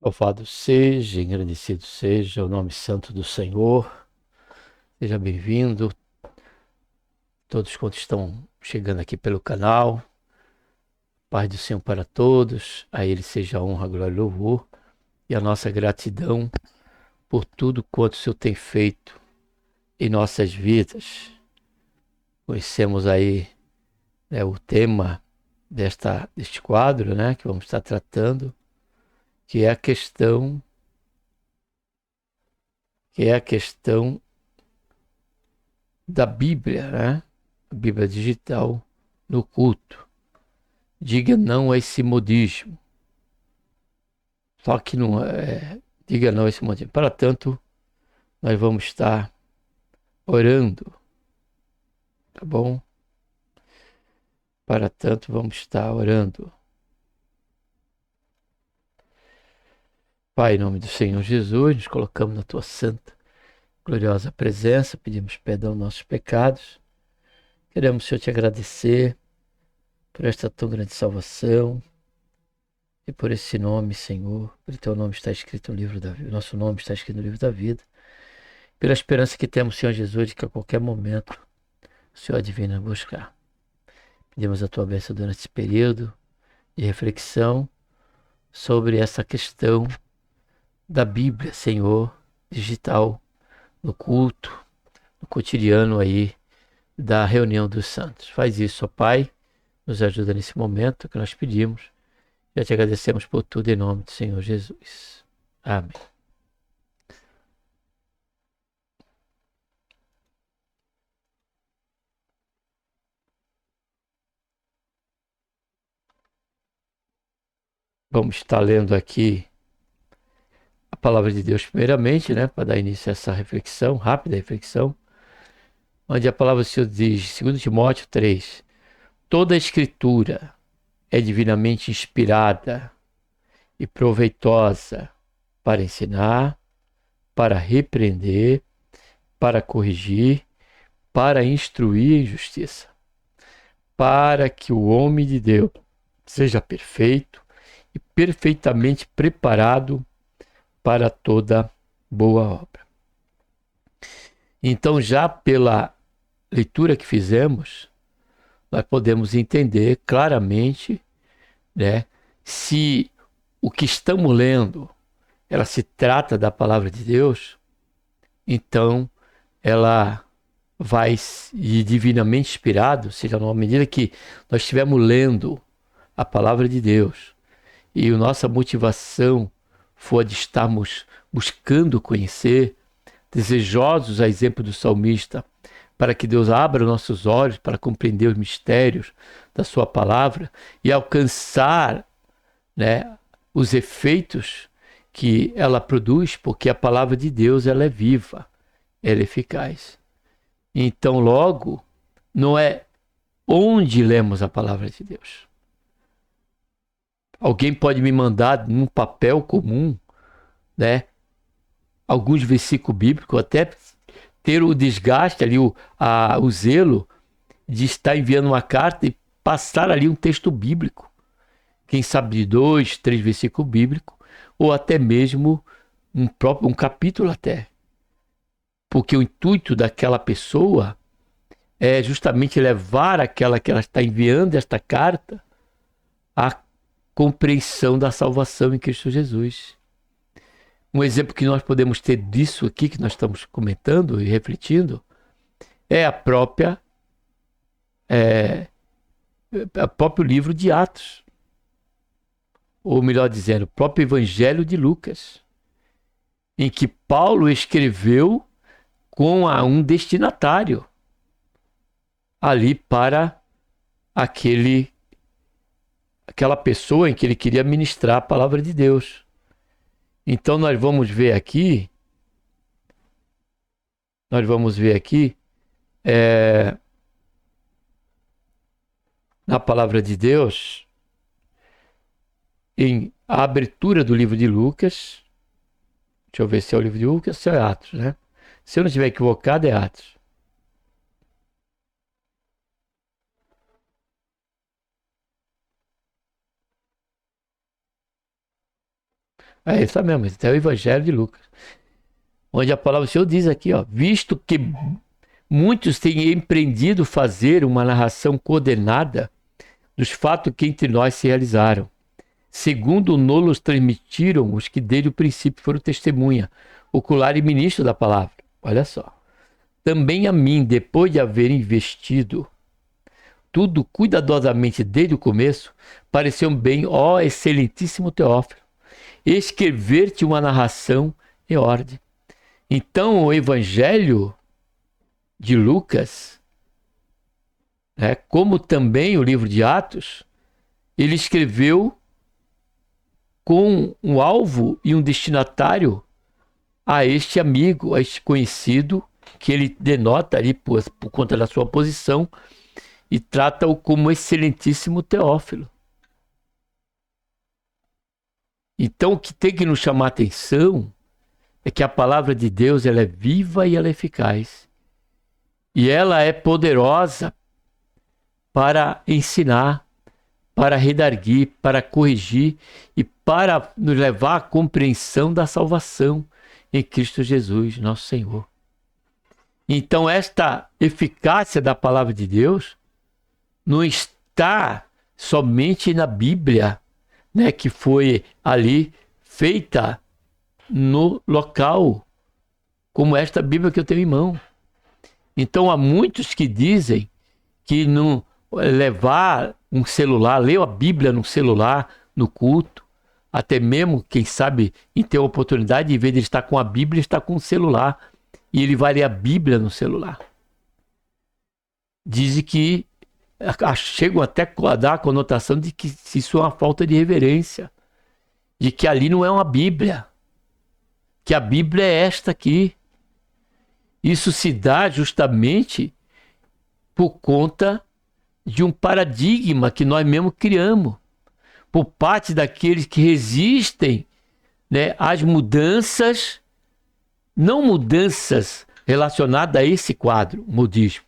Louvado seja, engrandecido seja o nome santo do Senhor. Seja bem-vindo, todos quantos estão chegando aqui pelo canal. Paz do Senhor para todos. A Ele seja a honra, glória e louvor. E a nossa gratidão por tudo quanto o Senhor tem feito em nossas vidas. Conhecemos aí, né, o tema deste quadro, né, que vamos estar tratando, que é a questão, que é a questão da Bíblia, né? A Bíblia digital no culto. Diga não a esse modismo. Só que não é. Diga não a esse modismo. Para tanto, nós vamos estar orando, tá bom? Para tanto, vamos estar orando. Pai, em nome do Senhor Jesus, nos colocamos na tua santa, gloriosa presença, pedimos perdão aos nossos pecados. Queremos, Senhor, te agradecer por esta tão grande salvação e por esse nome, Senhor. Pelo teu nome está escrito no livro da vida. Nosso nome está escrito no livro da vida. Pela esperança que temos, Senhor Jesus, de que a qualquer momento o Senhor advém buscar. Pedimos a tua bênção durante esse período de reflexão sobre essa questão da Bíblia, Senhor, digital, no culto, no cotidiano aí da reunião dos santos. Faz isso, ó Pai, nos ajuda nesse momento que nós pedimos. Já te agradecemos por tudo em nome do Senhor Jesus. Amém. Vamos estar lendo aqui a palavra de Deus primeiramente, né, para dar início a essa reflexão, rápida reflexão, onde a palavra do Senhor diz, 2 Timóteo 3, toda a escritura é divinamente inspirada e proveitosa para ensinar, para repreender, para corrigir, para instruir em justiça, para que o homem de Deus seja perfeito e perfeitamente preparado para toda boa obra. Então, já pela leitura que fizemos, nós podemos entender claramente, né, se o que estamos lendo, ela se trata da palavra de Deus, então ela vai e divinamente inspirado, ou seja, na medida que nós estivermos lendo a palavra de Deus e a nossa motivação for de estarmos buscando conhecer, desejosos, a exemplo do salmista, para que Deus abra nossos olhos para compreender os mistérios da sua palavra e alcançar, né, os efeitos que ela produz, porque a palavra de Deus ela é viva, ela é eficaz. Então, logo, não é onde lemos a palavra de Deus. Alguém pode me mandar num papel comum, né, alguns versículos bíblicos, até ter o desgaste ali, o zelo de estar enviando uma carta e passar ali um texto bíblico. Quem sabe de 2, 3 versículos bíblicos, ou até mesmo um capítulo até. Porque o intuito daquela pessoa é justamente levar aquela que ela está enviando esta carta à compreensão da salvação em Cristo Jesus. Um exemplo que nós podemos ter disso aqui que nós estamos comentando e refletindo é é, o próprio livro de Atos, ou melhor dizendo, o próprio Evangelho de Lucas, em que Paulo escreveu com um destinatário ali para aquela pessoa em que ele queria ministrar a palavra de Deus. Então nós vamos ver aqui é, na palavra de Deus, em a abertura do livro de Lucas. Deixa eu ver se é o livro de Lucas ou se é Atos, né? Se eu não estiver equivocado, é Atos. É isso mesmo, esse é o Evangelho de Lucas. Onde a palavra do Senhor diz aqui, ó, visto que muitos têm empreendido fazer uma narração coordenada dos fatos que entre nós se realizaram, segundo nos transmitiram os que desde o princípio foram testemunha, ocular e ministro da palavra. Olha só. Também a mim, depois de haver investido tudo cuidadosamente desde o começo, pareceu bem, ó excelentíssimo Teófilo, escrever-te uma narração em ordem. Então, o Evangelho de Lucas, né, como também o livro de Atos, ele escreveu com um alvo e um destinatário a este amigo, a este conhecido, que ele denota ali por conta da sua posição e trata-o como excelentíssimo Teófilo. Então, o que tem que nos chamar a atenção é que a palavra de Deus, ela é viva e ela é eficaz. E ela é poderosa para ensinar, para redarguir, para corrigir e para nos levar à compreensão da salvação em Cristo Jesus, nosso Senhor. Então, esta eficácia da palavra de Deus não está somente na Bíblia, né, que foi ali feita no local, como esta Bíblia que eu tenho em mão. Então, há muitos que dizem que não levar um celular, ler a Bíblia no celular, no culto, até mesmo, quem sabe, em ter a oportunidade, em vez de estar com a Bíblia, estar com o celular. E ele vai ler a Bíblia no celular. Dizem que chegam até a dar a conotação de que isso é uma falta de reverência, de que ali não é uma Bíblia, que a Bíblia é esta aqui. Isso se dá justamente por conta de um paradigma que nós mesmos criamos, por parte daqueles que resistem, né, às mudanças, não mudanças relacionadas a esse quadro, modismo,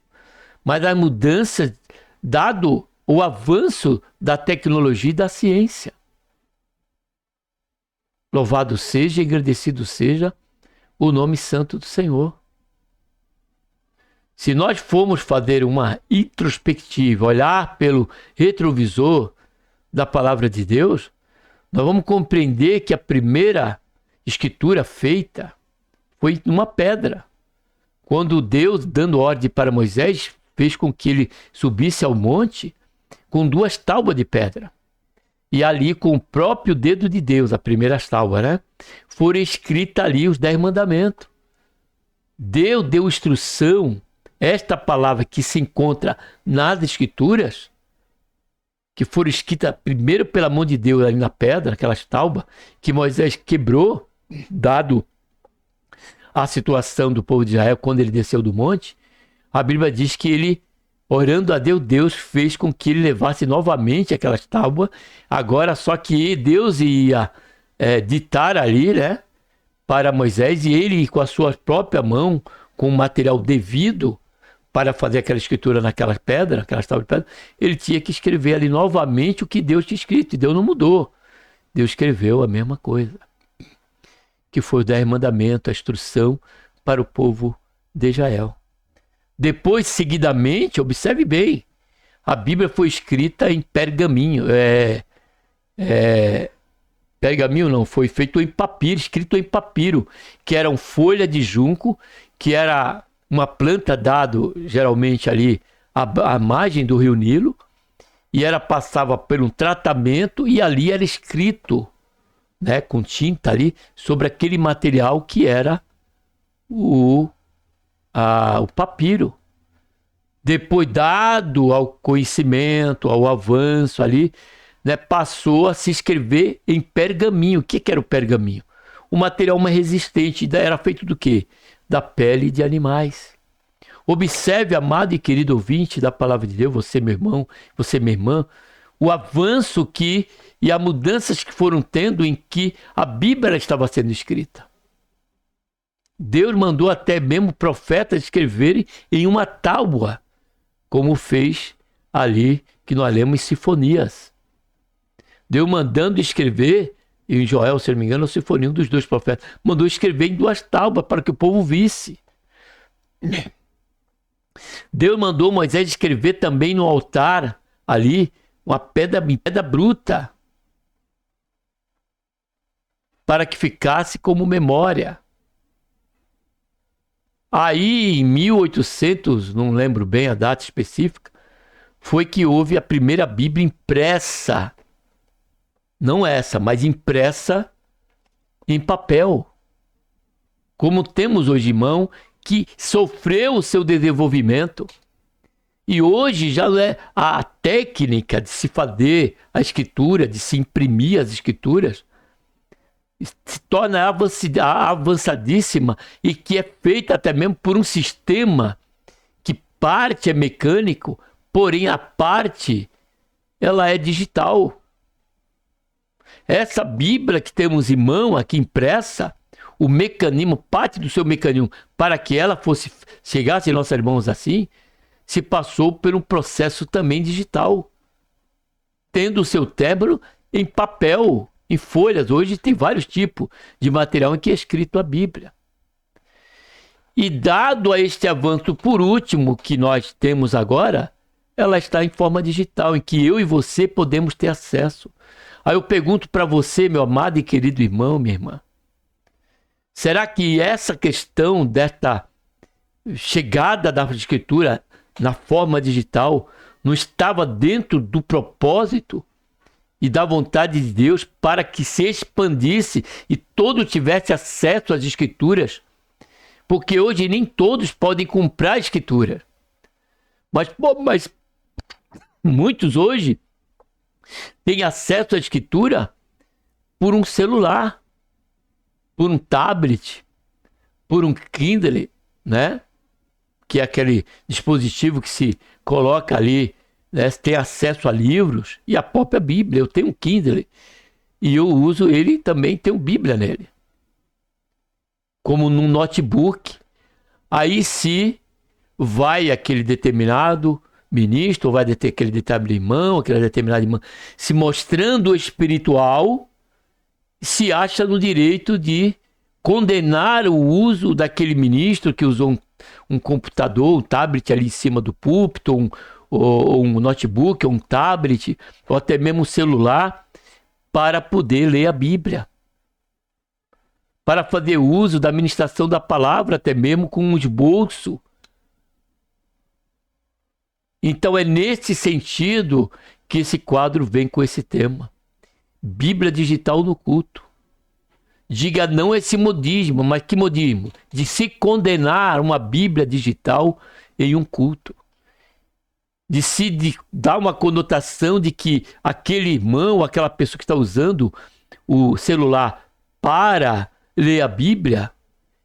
mas as mudanças dado o avanço da tecnologia e da ciência. Louvado seja e agradecido seja o nome santo do Senhor. Se nós formos fazer uma introspectiva, olhar pelo retrovisor da palavra de Deus, nós vamos compreender que a primeira escritura feita foi numa pedra. Quando Deus, dando ordem para Moisés, fez com que ele subisse ao monte com 2 tábuas de pedra. E ali, com o próprio dedo de Deus, a primeira tábua, né, foram escritas ali os 10 mandamentos. Deus deu instrução, esta palavra que se encontra nas Escrituras, que foram escritas primeiro pela mão de Deus ali na pedra, aquelas tábuas, que Moisés quebrou, dado a situação do povo de Israel quando ele desceu do monte. A Bíblia diz que ele, orando a Deus, Deus fez com que ele levasse novamente aquelas tábuas. Agora só que Deus ia ditar ali, né, para Moisés, e ele com a sua própria mão, com o material devido para fazer aquela escritura naquela pedra, aquelas tábuas de pedra, ele tinha que escrever ali novamente o que Deus tinha escrito. E Deus não mudou. Deus escreveu a mesma coisa, que foi os 10 mandamentos, a instrução para o povo de Israel. Depois, seguidamente, observe bem, a Bíblia foi escrita em pergaminho. Pergaminho não, foi feito em papiro, escrito em papiro, que eram folha de junco, que era uma planta dado geralmente ali à margem do rio Nilo, e passava por um tratamento, e ali era escrito, né, com tinta ali, sobre aquele material que era o papiro. Depois, dado ao conhecimento, ao avanço ali, né, passou a se escrever em pergaminho. O que era o pergaminho? O material mais resistente. Era feito do quê? Da pele de animais. Observe, amado e querido ouvinte da palavra de Deus, você, meu irmão, você, minha irmã, o avanço e as mudanças que foram tendo em que a Bíblia estava sendo escrita. Deus mandou até mesmo profetas escreverem em uma tábua, como fez ali, que nós lemos em Sinfonias. Deus mandando escrever e em Joel, se não me engano, se for nenhum dos dois profetas, mandou escrever em 2 tábuas para que o povo visse. Deus mandou Moisés escrever também no altar ali uma pedra bruta para que ficasse como memória. Aí em 1800, não lembro bem a data específica, foi que houve a primeira Bíblia impressa. Não essa, mas impressa em papel. Como temos hoje em mão, que sofreu o seu desenvolvimento. E hoje já é a técnica de se fazer a escritura, de se imprimir as escrituras, se torna avançadíssima e que é feita até mesmo por um sistema que parte é mecânico, porém a parte ela é digital. Essa Bíblia que temos em mão aqui impressa, o mecanismo, parte do seu mecanismo para que ela chegasse em nossas mãos assim, se passou por um processo também digital, tendo o seu término em papel, em folhas. Hoje tem vários tipos de material em que é escrito a Bíblia. E dado a este avanço, por último, que nós temos agora, ela está em forma digital, em que eu e você podemos ter acesso. Aí eu pergunto para você, meu amado e querido irmão, minha irmã, será que essa questão desta chegada da escritura na forma digital não estava dentro do propósito e da vontade de Deus para que se expandisse e todo tivesse acesso às escrituras? Porque hoje nem todos podem comprar a escritura. Mas muitos hoje têm acesso à escritura por um celular, por um tablet, por um Kindle, né? Que é aquele dispositivo que se coloca ali, né? Tem acesso a livros e a própria Bíblia. Eu tenho um Kindle e eu uso ele também, tem uma Bíblia nele. Como num notebook. Aí se vai aquele determinado ministro, ou vai ter aquele determinado irmão, aquela determinada irmã, se mostrando espiritual, se acha no direito de condenar o uso daquele ministro que usou um computador, um tablet ali em cima do púlpito, ou um notebook, ou um tablet, ou até mesmo um celular, para poder ler a Bíblia. Para fazer uso da ministração da palavra, até mesmo com um esboço. Então é nesse sentido que esse quadro vem com esse tema. Bíblia digital no culto. Diga não a esse modismo, mas que modismo? De se condenar uma Bíblia digital em um culto. De dar uma conotação de que aquele irmão, aquela pessoa que está usando o celular para ler a Bíblia,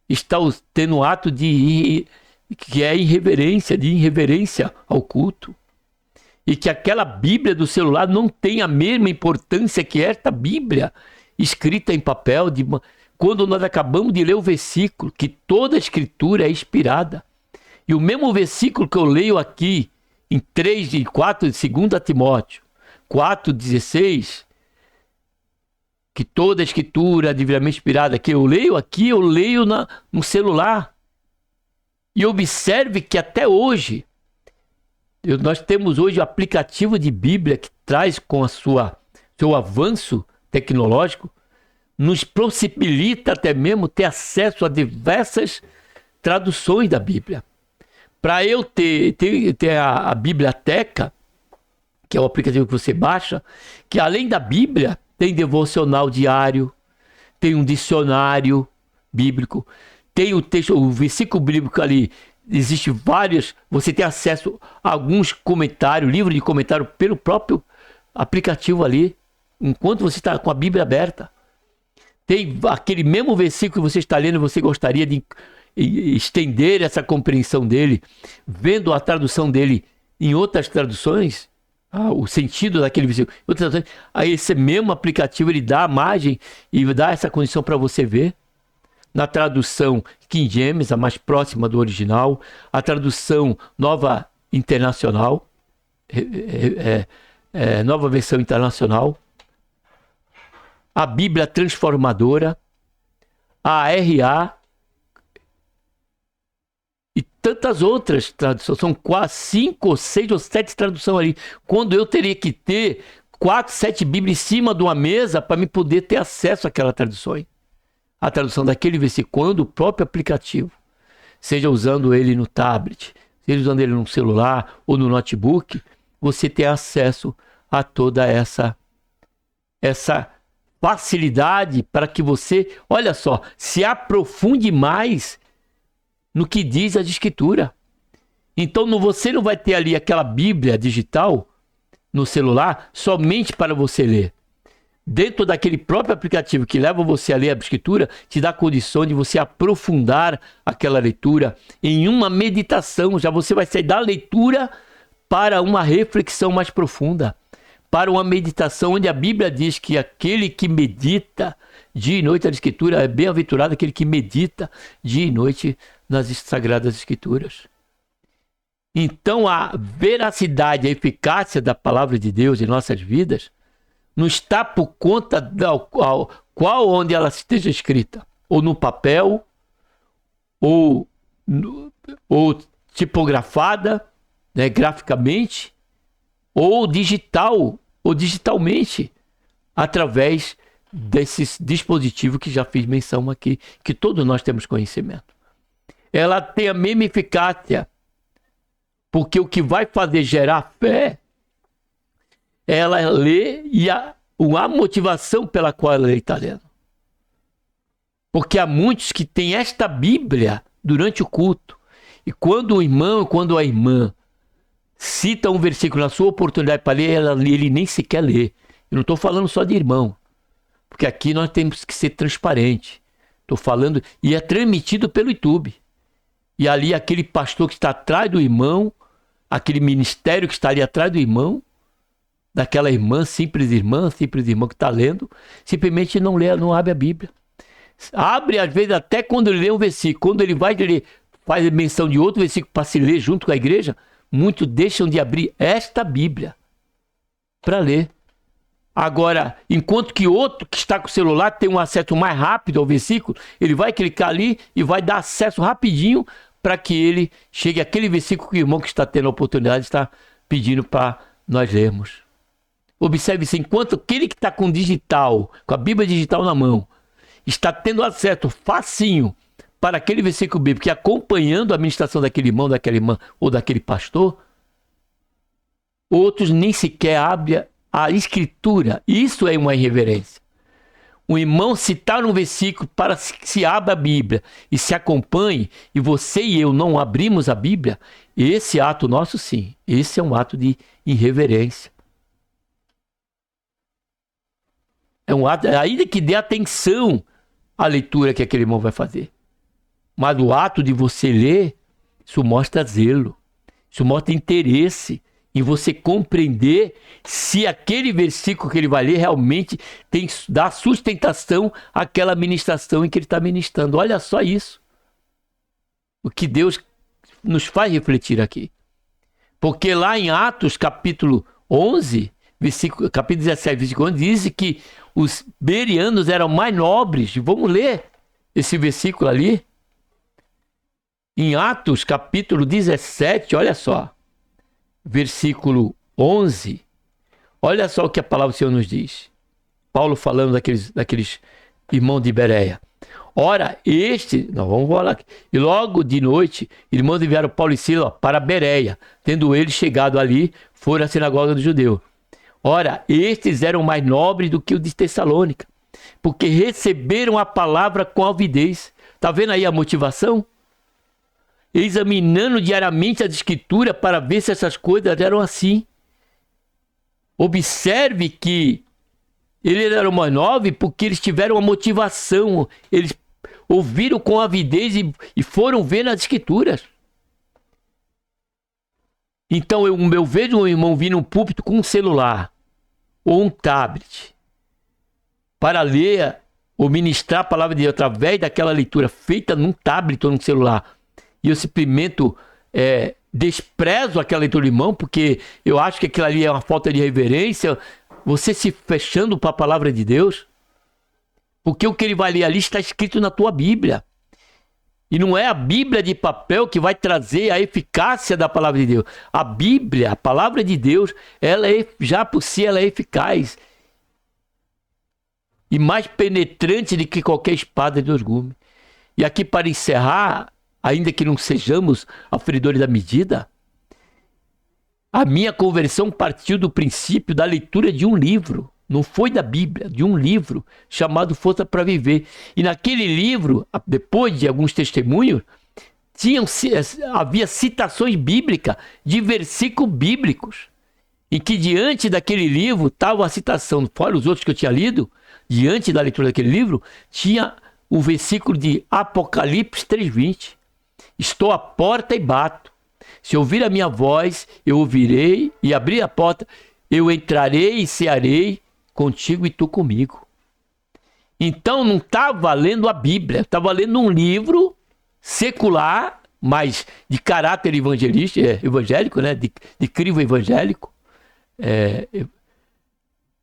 está tendo um ato que é de irreverência ao culto. E que aquela Bíblia do celular não tem a mesma importância que esta Bíblia escrita em papel, quando nós acabamos de ler o versículo, que toda a escritura é inspirada. E o mesmo versículo que eu leio aqui, em 3 e 4 de 2 Timóteo 4,16, que toda a escritura é divinamente inspirada, que eu leio aqui, eu leio no celular. E observe que até hoje, nós temos hoje o aplicativo de Bíblia que traz com a seu avanço tecnológico, nos possibilita até mesmo ter acesso a diversas traduções da Bíblia. Para eu ter a Biblioteca, que é o aplicativo que você baixa, que além da Bíblia, tem devocional diário, tem um dicionário bíblico, tem o versículo bíblico ali, existe vários, você tem acesso a alguns comentários, livro de comentário pelo próprio aplicativo ali, enquanto você está com a Bíblia aberta. Tem aquele mesmo versículo que você está lendo, você gostaria de estender essa compreensão dele, vendo a tradução dele em outras traduções, o sentido daquele versículo, aí esse mesmo aplicativo ele dá a margem e dá essa condição para você ver. Na tradução King James, a mais próxima do original, a tradução Nova Internacional, Nova Versão Internacional, a Bíblia Transformadora, a RA e tantas outras traduções. São quase 5, 6 ou 7 traduções ali. Quando eu teria que ter 4, 7 Bíblias em cima de uma mesa para me poder ter acesso àquela tradução. A tradução daquele versículo, quando o próprio aplicativo, seja usando ele no tablet, seja usando ele no celular ou no notebook, você tem acesso a toda essa facilidade para que você, olha só, se aprofunde mais no que diz a Escritura. Então você não vai ter ali aquela Bíblia digital no celular somente para você ler. Dentro daquele próprio aplicativo que leva você a ler a Escritura, te dá condição de você aprofundar aquela leitura em uma meditação. Já você vai sair da leitura para uma reflexão mais profunda, para uma meditação onde a Bíblia diz que aquele que medita dia e noite na Escritura é bem-aventurado aquele que medita dia e noite nas Sagradas Escrituras. Então a veracidade, a eficácia da palavra de Deus em nossas vidas não está por conta da qual onde ela esteja escrita, ou no papel, ou tipografada, né, graficamente, ou digitalmente, através desses dispositivos que já fiz menção aqui, que todos nós temos conhecimento. Ela tem a mesma eficácia, porque o que vai fazer gerar fé, ela lê e a motivação pela qual ela está lendo. Porque há muitos que têm esta Bíblia durante o culto, e quando o irmão, quando a irmã cita um versículo na sua oportunidade para ler, ele nem sequer lê. Eu não estou falando só de irmão, porque aqui nós temos que ser transparente. Estou falando, e é transmitido pelo YouTube. E ali aquele pastor que está atrás do irmão, aquele ministério que está ali atrás do irmão, daquela simples irmã que está lendo, simplesmente não lê, não abre a Bíblia. Abre, às vezes, até quando ele lê um versículo. Quando ele vai ler, faz menção de outro versículo para se ler junto com a igreja, muitos deixam de abrir esta Bíblia para ler. Agora, enquanto que outro que está com o celular tem um acesso mais rápido ao versículo, ele vai clicar ali e vai dar acesso rapidinho para que ele chegue àquele versículo que o irmão que está tendo a oportunidade está pedindo para nós lermos. Observe-se, enquanto aquele que está com digital, com a Bíblia digital na mão, está tendo acesso facinho para aquele versículo bíblico, e acompanhando a ministração daquele irmão, daquela irmã ou daquele pastor, outros nem sequer abrem a Escritura. Isso é uma irreverência. O irmão citar um versículo para que se abra a Bíblia e se acompanhe, e você e eu não abrimos a Bíblia, esse ato nosso, sim, esse é um ato de irreverência. É um ato, ainda que dê atenção à leitura que aquele irmão vai fazer. Mas o ato de você ler, isso mostra zelo, isso mostra interesse em você compreender se aquele versículo que ele vai ler realmente dá sustentação àquela ministração em que ele está ministrando. Olha só isso. O que Deus nos faz refletir aqui. Porque lá em Atos capítulo 11, capítulo 17, versículo 11, diz que os bereanos eram mais nobres. Vamos ler esse versículo ali. Em Atos capítulo 17, olha só. Versículo 11. Olha só o que a palavra do Senhor nos diz. Paulo falando daqueles irmãos de Bereia. Ora, vamos falar aqui. E logo de noite, irmãos enviaram Paulo e Silas para Bereia. Tendo eles chegado ali, foram à sinagoga do judeu. Ora, estes eram mais nobres do que os de Tessalônica, porque receberam a palavra com avidez. Está vendo aí a motivação? Examinando diariamente as escrituras para ver se essas coisas eram assim. Observe que eles eram mais nobres porque eles tiveram a motivação. Eles ouviram com avidez e foram ver nas escrituras. Então eu vejo um irmão vir num púlpito com um celular ou um tablet para ler ou ministrar a palavra de Deus através daquela leitura feita num tablet ou num celular. E eu simplesmente desprezo aquela leitura do irmão, porque eu acho que aquilo ali é uma falta de reverência, você se fechando para a palavra de Deus. Porque o que ele vai ler ali está escrito na tua Bíblia. E não é a Bíblia de papel que vai trazer a eficácia da palavra de Deus. A Bíblia, a palavra de Deus, ela é, já por si ela é eficaz. E mais penetrante do que qualquer espada de dois gumes. E aqui para encerrar, ainda que não sejamos aferidores da medida, a minha conversão partiu do princípio da leitura de um livro. Não foi da Bíblia, de um livro chamado Força para Viver. E naquele livro, depois de alguns testemunhos, havia citações bíblicas de versículos bíblicos. Em que diante daquele livro estava a citação, fora os outros que eu tinha lido, diante da leitura daquele livro, tinha o versículo de Apocalipse 3:20. Estou à porta e bato. Se ouvir a minha voz, eu ouvirei e abrir a porta, eu entrarei e cearei contigo e tu comigo. Então não estava lendo a Bíblia, estava lendo um livro secular, mas de caráter evangélico, né? de crivo evangélico,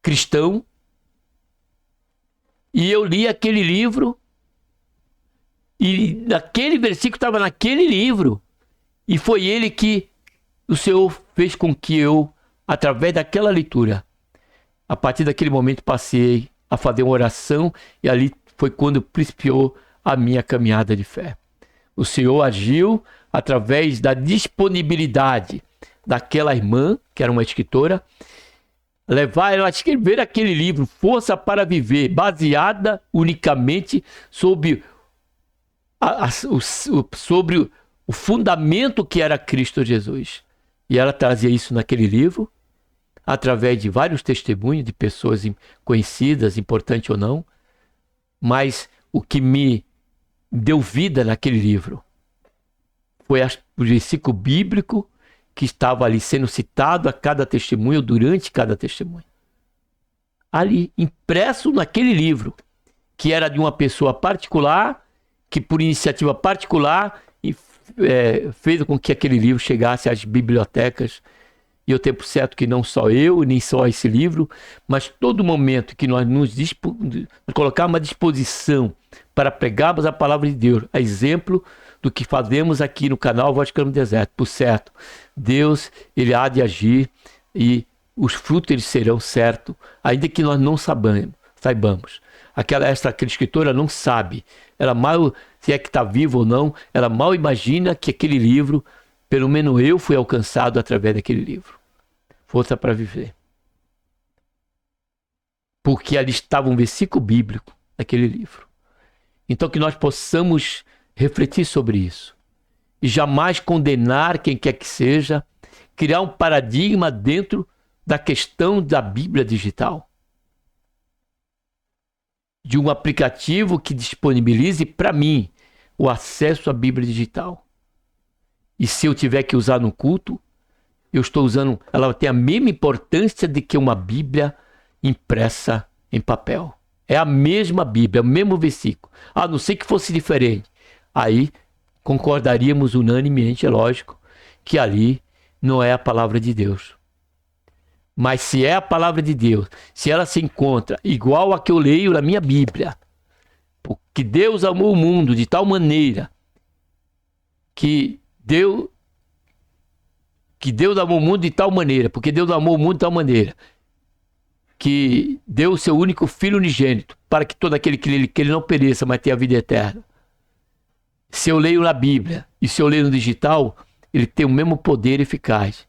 cristão. E eu li aquele livro, e aquele versículo estava naquele livro, e foi ele que o Senhor fez com que eu, através daquela leitura, a partir daquele momento passei a fazer uma oração, e ali foi quando principiou a minha caminhada de fé. O Senhor agiu através da disponibilidade daquela irmã, que era uma escritora, levar ela a escrever aquele livro, Força para Viver, baseada unicamente sobre sobre o fundamento que era Cristo Jesus. E ela trazia isso naquele livro, através de vários testemunhos de pessoas conhecidas, importante ou não, mas o que me deu vida naquele livro foi o versículo bíblico que estava ali sendo citado a cada testemunho, durante cada testemunho. Ali, impresso naquele livro, que era de uma pessoa particular, que por iniciativa particular fez com que aquele livro chegasse às bibliotecas. E o tempo certo que não só eu, nem só esse livro, mas todo momento que nós nos colocarmos à disposição para pregarmos a palavra de Deus, a exemplo do que fazemos aqui no canal Voz de Clamo no Deserto. Por certo, Deus, ele há de agir e os frutos eles serão certos, ainda que nós não saibamos. Aquela escritora não sabe, ela mal, se é que está viva ou não, ela mal imagina que aquele livro, pelo menos eu fui alcançado através daquele livro. Força para Viver. Porque ali estava um versículo bíblico naquele livro. Então que nós possamos refletir sobre isso. E jamais condenar quem quer que seja, criar um paradigma dentro da questão da Bíblia digital. De um aplicativo que disponibilize para mim o acesso à Bíblia digital. E se eu tiver que usar no culto, eu estou usando, ela tem a mesma importância de que uma Bíblia impressa em papel. É a mesma Bíblia, é o mesmo versículo. A não ser que fosse diferente. Aí concordaríamos unanimemente, é lógico, que ali não é a palavra de Deus. Mas se é a palavra de Deus, se ela se encontra igual a que eu leio na minha Bíblia, porque Deus amou o mundo de tal maneira que Deus amou o mundo de tal maneira, porque Deus amou o mundo de tal maneira, que deu o seu único Filho unigênito, para que todo aquele que ele não pereça, mas tenha a vida eterna. Se eu leio na Bíblia e se eu leio no digital, ele tem o mesmo poder eficaz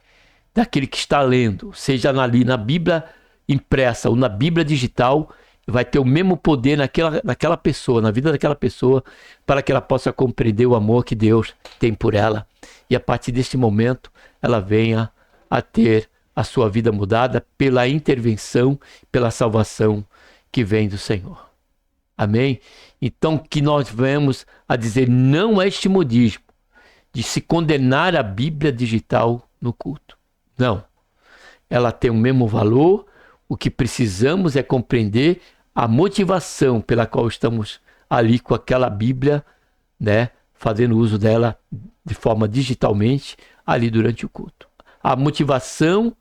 daquele que está lendo, seja ali na Bíblia impressa ou na Bíblia digital, vai ter o mesmo poder naquela pessoa, na vida daquela pessoa, para que ela possa compreender o amor que Deus tem por ela. E a partir deste momento, ela venha a ter a sua vida mudada pela intervenção, pela salvação que vem do Senhor. Amém? Então, que nós venhamos a dizer não a este modismo de se condenar a Bíblia digital no culto. Não. Ela tem o mesmo valor. O que precisamos é compreender a motivação pela qual estamos ali com aquela Bíblia, né, fazendo uso dela de forma digitalmente ali durante o culto. A motivação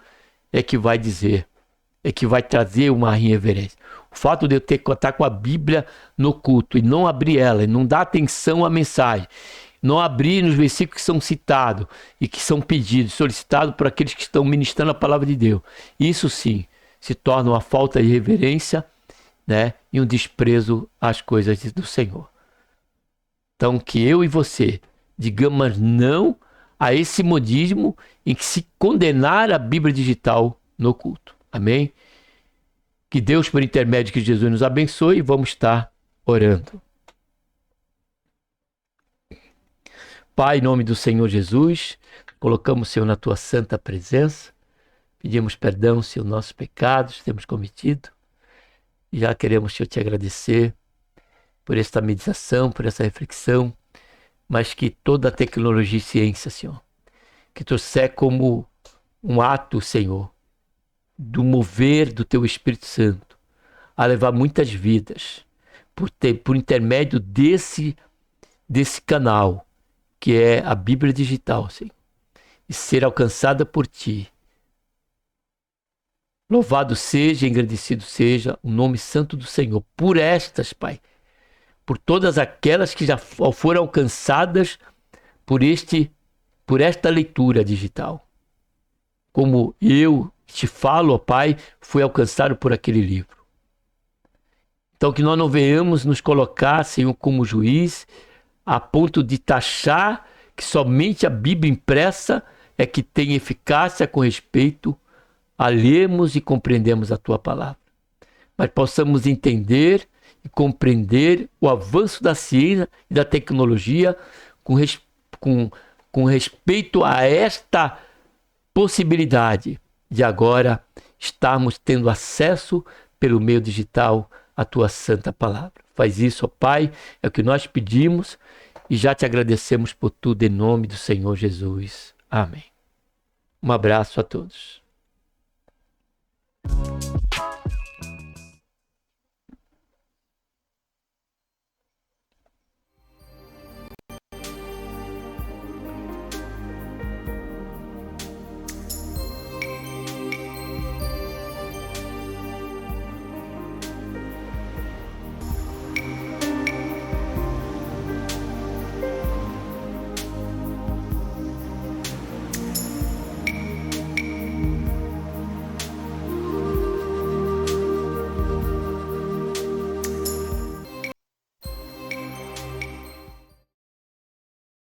é que vai dizer, é que vai trazer uma reverência. O fato de eu ter que estar com a Bíblia no culto e não abrir ela, e não dar atenção à mensagem, não abrir nos versículos que são citados e que são pedidos, solicitados por aqueles que estão ministrando a palavra de Deus. Isso sim se torna uma falta de reverência, né? E um desprezo às coisas do Senhor. Então, que eu e você digamos não a esse modismo em que se condenar a Bíblia digital no culto. Amém? Que Deus, por intermédio de Jesus, nos abençoe e vamos estar orando. Pai, em nome do Senhor Jesus, colocamos, Senhor, na tua santa presença. Pedimos perdão, Senhor, nossos pecados que temos cometido. E já queremos, Senhor, te agradecer por esta meditação, por essa reflexão, mas que toda a tecnologia e ciência, Senhor, que trouxer como um ato, Senhor, do mover do teu Espírito Santo, a levar muitas vidas, por intermédio desse canal, que é a Bíblia digital, Senhor, e ser alcançada por ti. Louvado seja, engrandecido seja o nome santo do Senhor, por estas, Pai, por todas aquelas que já foram alcançadas por esta leitura digital. Como eu te falo, ó Pai, fui alcançado por aquele livro. Então que nós não venhamos nos colocar, Senhor, como juiz, a ponto de taxar que somente a Bíblia impressa é que tem eficácia com respeito a lermos e compreendermos a Tua palavra. Mas possamos entender e compreender o avanço da ciência e da tecnologia com respeito a esta possibilidade de agora estarmos tendo acesso pelo meio digital à Tua santa palavra. Faz isso, ó Pai, é o que nós pedimos e já te agradecemos por tudo em nome do Senhor Jesus. Amém. Um abraço a todos.